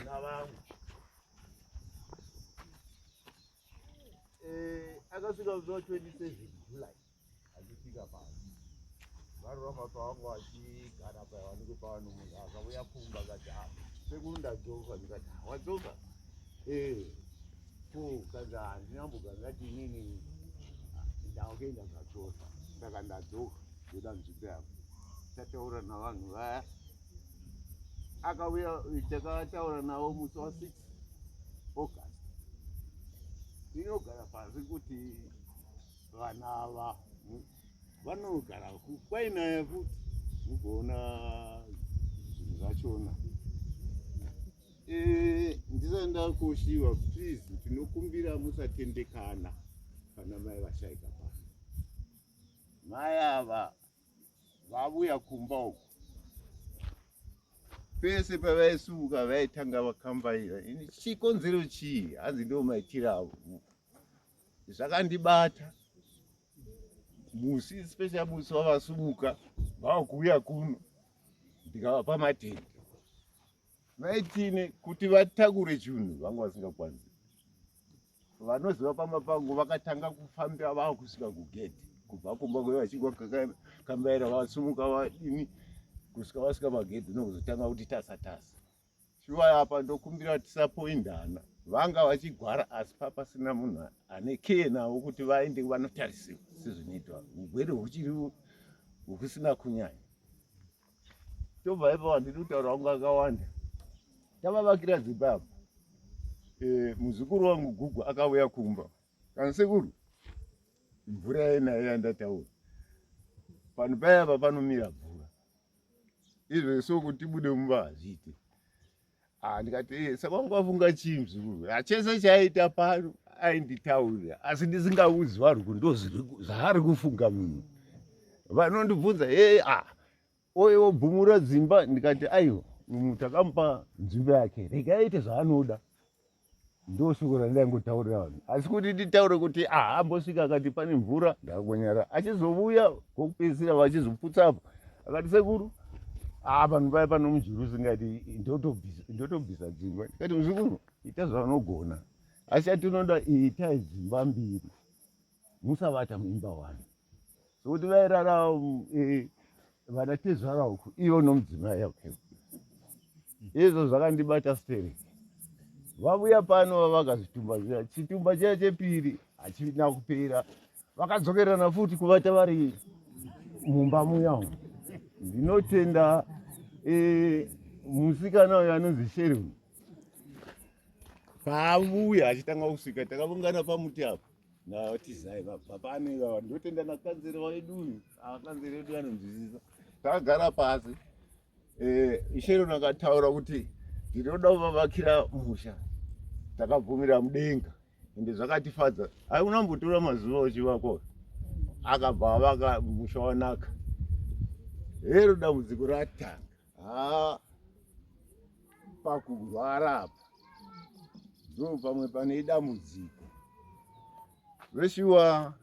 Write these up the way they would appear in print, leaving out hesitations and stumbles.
navangu akasvika zuva 27 July achisvika pasi varuramba pavangu vachigara pavanenge pavano munhu akauya pfumba akati sekuru ndadzoka ndikati wadzoka kanzi handinamboga ngati inini ndakenda ndadzoka saka ndadzoka ndoda nzvimbo yako tataura navanhu vaya akauya takataura navo musi wa6 August tinogara pasi kuti vana ava vanogara kwainaya futi mugoona zvinhu zvachona ndisanda kushiwa please tinokumbira musatendekana kana mai vashaika pasi mai ava vabuya kumba uku pese pavaisuka vaitanga vakambaira ini chikonzero chii hanzi ndo maitiro avo zvakandibata musi special musi wavasumuka vakuuya kuno ndikavapa matende vaitine kuti vatakure chinhu vanga vasingakwanisi vanoziva pamba pangu vakatanga kufambira vava kusvika kugedhi kubva kumba kwe vachingwa kambaira vasumuka vadini kusvika vasvika pagedhi nokuzotanga kuti tasa shuwa apa ndokumbira tisapoindana vanga vachigwara asi papasina munhu ane keye navo kuti vaende vanotarisiwa sezvinoitwa ugwere huchiri husina kunyanya tobva ipapo ndiri kutaura vangu akawanda tavavakira zimbabwe muzukuru wangu gugu akauya kumba kana sekuru mvura yenayo yandataura pano payapa panomira mvura izvo sokuti tibude mumba hazviite ndikati saka wangu vafunga chii muzukuru chese chaaita pano ainditaurira asi ndisingauzi varungu ndo zvaari kufunga munhu vanondibvunza oyo bhumura dzimba ndikati aiwa takamupa nzvimbo yake rega aite zvaanoda ndoshoko randaingotaurira vanhu asi kuti nditaure kuti ambosvika akati pane mvura ndakakonyara achizouya kokupedzisira vachizoputsapo akati sekuru vanhu vai pano mujuru singati ndotobvisa dzimba ndikati muzukuru ita zvavanogona asi atinoda itai dzimba mbiri musavata muimba wani sokuti vairara vanatezvara uku ivo nomudzimai yake izvo zvakandibata stereki vabuya pano vakazvitumba zviya chitumba chaya chepiri hachina kupera vakadzokerana futi kuvata vari mumba muya ndinotenda musikana uyo anonzi Sheruni paabuya achitanga kusvika takavungana pamuti apo natizai papane ndotenda nakanzero wedu uyu akanzero edu anonzwisisa takagara pasi Sheruni akataura kuti ndinoda kuvavakira musha takabvumira mudenga ende zvakatifadza unambotora mazuva uchivakwa akabva avaka musha wanaka hero dambudziko ratanga pakurwara apa ndo pamwe pane dambudziko veshuwa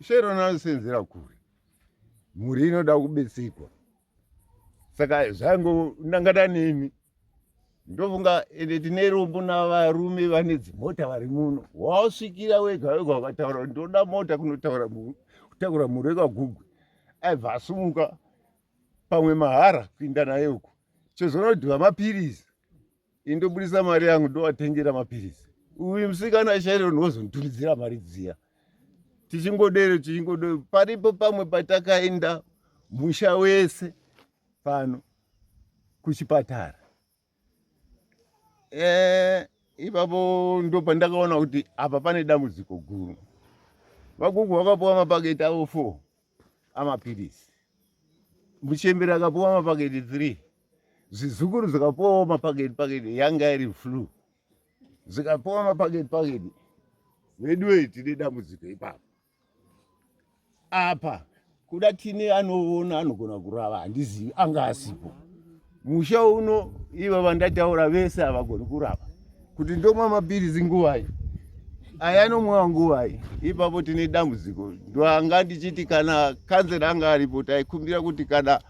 Sheroni anosenzera kure mhuri inoda kubetserwa saka zvaingonangana nemi ndofunga ende tine rombo navarume vane dzimota vari muno wasvikira wega wega wakataura ndoda mota kutakura mhuri wekagugwe aibva asumuka pamwe mahara kuinda naye uko chozonodhiva mapirizi indobudisa mari yangu ndovatengera mapirizi uyu musikana Sheroni wozonditumidzira mari dziya tichingodero paripo pamwe patakaenda musha wese pano kuchipatara ipapo ndo pandakaona kuti apa pane dambudziko guru vagugu vakapuwa mapaketi avo 4 amapirizi muchembera akapuwa mapaketi 3 zvizukuru zvikapuwawo mapaketi yanga iri flu zvikapuwa mapaketi vedu tine dambudziko ipapo apa kuda tine anoona anogona kurava handizivi anga asipo musha uno iva vandataura vese havagoni kurava kuti ndomwa mapirizi nguvai ayanomwa nguvai ipapo tine dambudziko ndoanga ndichiti kana kanzera anga aripo taikumbira kuti kana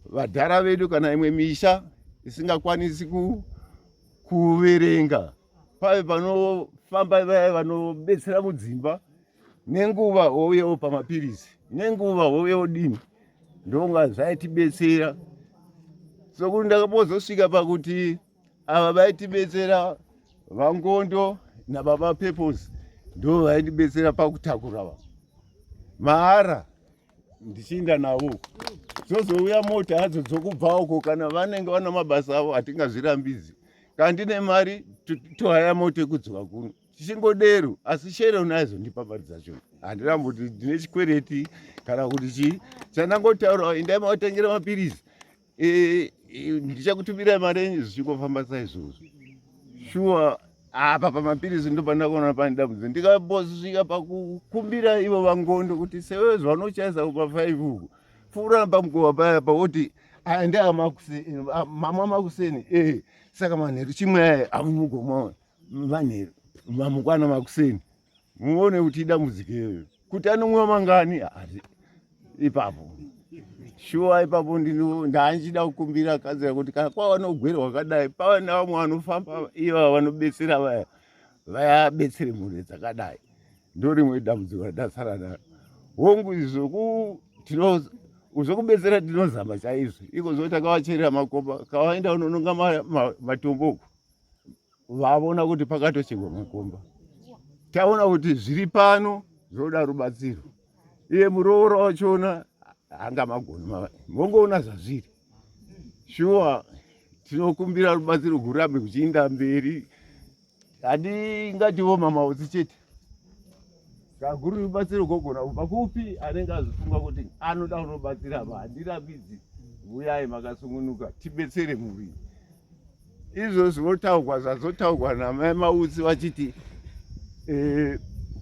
vadhara vedu kana imwe misha isingakwanisi kuverenga pave panofamba vaya vanobetsera mudzimba, nenguva wouyewo pamapirizi, nenguva wouyewo dini. Ndonga zvaitibetsera. Sokuti ndakambozosvika pakuti ava vaitibetsera vangondo nababa Purpose ndo vaitibetsera pakutakura vanhu. Mahara ndichiinda navo. Dzozouya mota hadzo dzokubva uko kana vanenge vana mabasa avo hatingazvirambidzi. Kana ndine mari tohaya mota ekudzoka kuno. Tichingodero asi shero nazo ndipaparidza zvacho. Handirambi kuti ndine chikwereti kana kuti chii. Chandangotaura endai maotengera mapirizi. Ndichakutumirai mari yenyu zvichingofamba saizvozvo. Shuwa apa pamapirizi ndopandakaona pane dambudziko. Ndikambosvika pakukumbira ivo vangondo kuti sevezvo vanochaisa kupa 5 uku. Fura pamukova paya pawoti ndaa mama makuseni. Saka manheru chimwe amugomwa manheru mamukwana makuseni. Muone kuti idambudziko iyoyo. Kuti anomwa mangani ipapo. Shuwa ipapo ndanchida kukumbira kadzira kuti kana kwava nogwere wakadai pava nevamwe vanofamba iva vanobetsera vayabetsere mhuri dzakadai. Ndorimwe dambudziko radasara naro. Hongu izvo uzokubetsera tinozama chaizvo. Iko zoti kavacherera makomba kavaenda unononga matombo. Vavona kuti pakatocherwa makomba. Taona kuti zviri pano zvoda rubatsiro. Iye muroora wachona hanga magoni mongoona zvazviri. Shuwa tinokumbira rubatsiro kurambe kuchiinda mberi. Handingatiwo mamautsi chete. Kaguru rubatsiro kogona kubva kupi anenge azifunga kuti anoda kunobatsira ava. Handirambidzi. Uyai makasungunuka tibetsere mhuri. Izvo zvinotaurwa zvazotaurwa namai Mautsi vachiti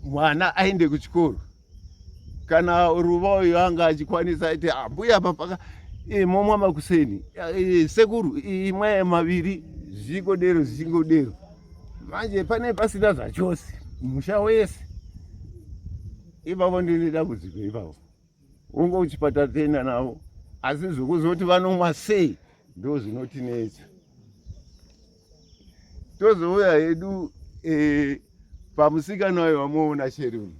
mwana aende kuchikoro. Kana Ruva uyu anga achikwanisa aiti mbuya apa momwa makuseni. Sekuru imwe maviri zvichingodero. Manje pane pasina zvachose. Musha wese. Ipapo ndine dambudziko ipapo. Ungo kuchipatara toenda navo. Asi zvokuzoti vanomwa sei ndo zvinotinetsa. Tozouya hedu pamusikana uyu wamuona Sheruni.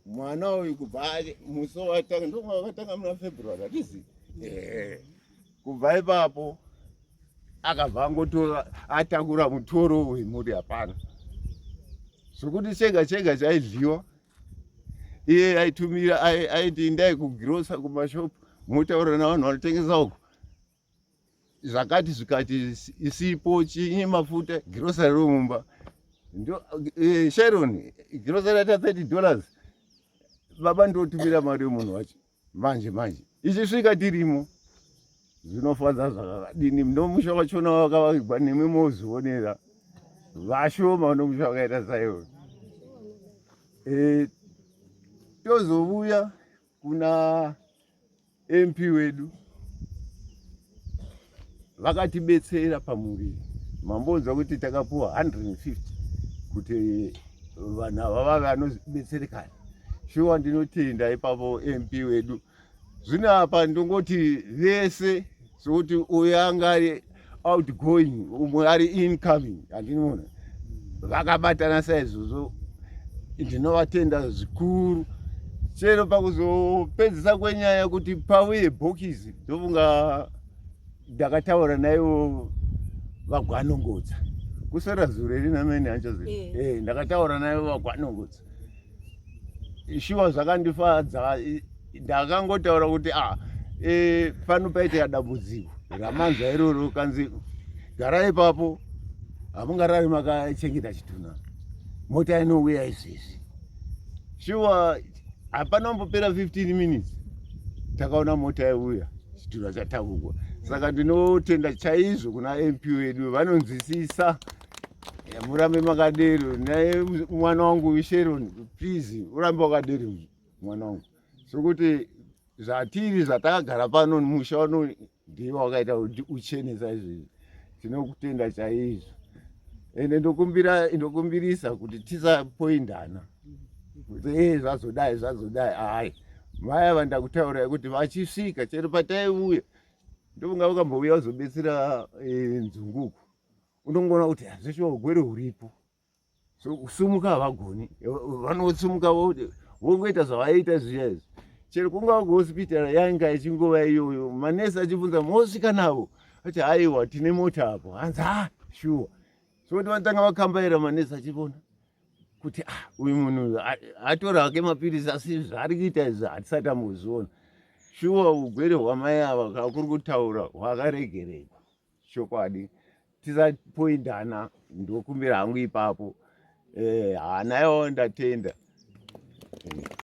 Mwana uyu kubva musi watanga ndomwakatanga muna February hatizi. Kubva ipapo akabva angotora atakura mutoro wemhuri hapana. Zvokuti chega chaidliwa. Iye aitumira aiti indai kugirosa kumashopu motaura navanhu vanotengesa uko. Zvakati zvikati isipo chinyi mafuta girosari romumba. Sharon girosari ata $30. Baba ndotumira mari yomunhu wacho. Manje ichisvika tirimo. Zvinofadza zvakadini. Nomusha wachona wakavakigwa nemwe mozvionera. Vashoma nomusha wakaita saiwo. Tozouya kuna MP wedu. Vakatibetsera pamuri. Mambonzwa kuti takapuwa 150 kuti vanhu ava vanobetsereka. Shuwa ndinotenda ipapo MP wedu. Zvino apa ndongoti vese sokuti uyu anga ari outgoing umwe ari incoming handinoona. Vakabatana saizvozvo. Ndinovatenda zvikuru. Chero pakuzopedzisa kwenyaya kuti pauye bhokisi ndofunga ndakataura naivo vagwanongodza. Kusara zure rina mene hanchazi. Ndakataura naivo vagwanongodza. Shuwa zvakandifadza. Ndakangotaura kuti pano paita dambudziko ramanzwa iroro kanzi garai ipapo hamungarari makachengeta chitunha. Mota inouya izvezvi. Shuwa hapanombopera 15 minutes takaona mota yauya chitunha chatakugwa. Saka ndinotenda chaizvo kuna MP wedu vanonzwisisa. Murambe makadero naye mwana wangu Sharon please urambe wakadero mwana wangu. Sokuti zvatiri zvatakagara pano musha wano ndiwo wakaita kuti uchenesa izvi. Tinokutenda chaizvo. Ende ndokumbirisa kuti tisapoindana. Kuti zvazodai. Hai. Vaya vandakutaura kuti vachisvika chero pataiuya. Ndovanga vakambouya kuzobetsera nzunguku. unongoona kuti hazvisho ugwere huripo. So kusumuka havagoni, vanosumuka vongoita zvavaita zviya izvi. Chero kunga kuhospitari yanga ichingova iyoyo, manesi achibvunza mosvika navo, ati haiwa tine mota apo, hanzi shuwa. So kuti vatanga vakambaira manesi achivona kuti uyu munhu atora hake mapirisi asi zvaari kuita izvi hatisati tambozviona. Shuwa ugwere hwamai ava kakuri kutaura hwakaregererwa. Chokwadi tisapoindana, ndokumbira hangu ipapo. Hana yawo ndatenda.